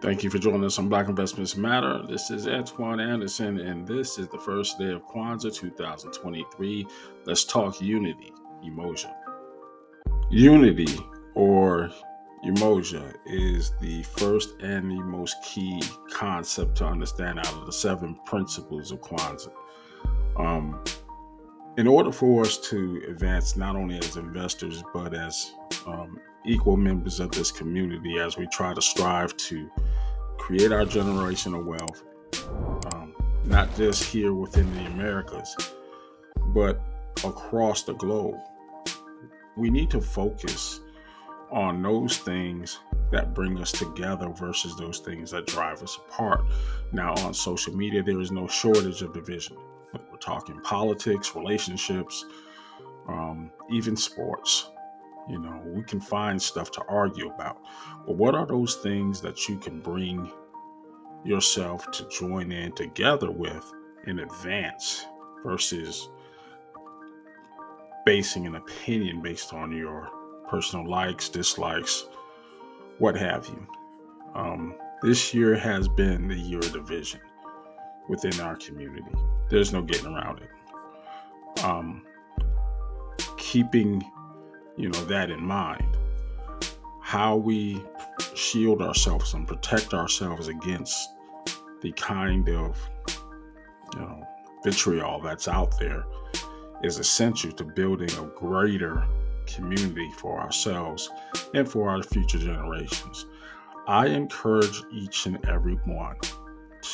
Thank you for joining us on Black Investments Matter. This is Antoine Anderson, and this is the first day of Kwanzaa 2023. Let's talk unity, Umoja. Unity, or Umoja, is the first and the most key concept to understand out of the 7 principles of Kwanzaa. In order for us to advance not only as investors, but as equal members of this community, as we try to strive to create our generational wealth, not just here within the Americas, but across the globe, we need to focus on those things that bring us together versus those things that drive us apart. Now, on social media, there is no shortage of division. We're talking politics, relationships, even sports. We can find stuff to argue about. But what are those things that you can bring yourself to join in together with in advance versus basing an opinion based on your personal likes, dislikes, what have you? This year has been the year of division within our community. There's no getting around it. Keeping, that in mind, how we shield ourselves and protect ourselves against the kind of, vitriol that's out there is essential to building a greater community for ourselves and for our future generations. I encourage each and every one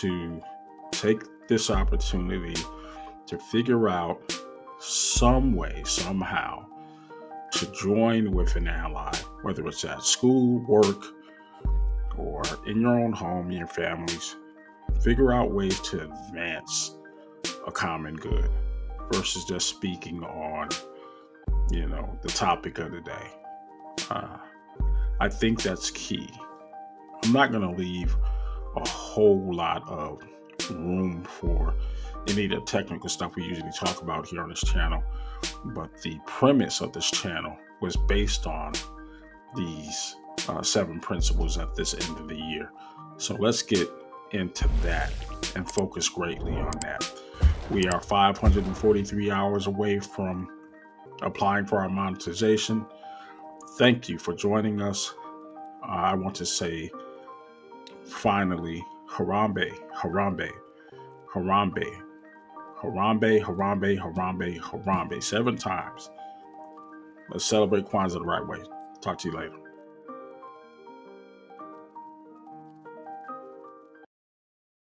to take this opportunity to figure out some way, somehow, to join with an ally, whether it's at school, work, or in your own home, your families. Figure out ways to advance a common good versus just speaking on, the topic of the day. I think that's key. I'm not going to leave a whole lot of room for any of the technical stuff we usually talk about here on this channel, but the premise of this channel was based on these 7 principles at this end of the year. So let's get into that and focus greatly on that. We are 543 hours away from applying for our monetization. Thank you for joining us. I want to say, finally, Harambe, Harambe, Harambe, Harambe, Harambe, Harambe, Harambe, 7 times. Let's celebrate Kwanzaa the right way. Talk to you later.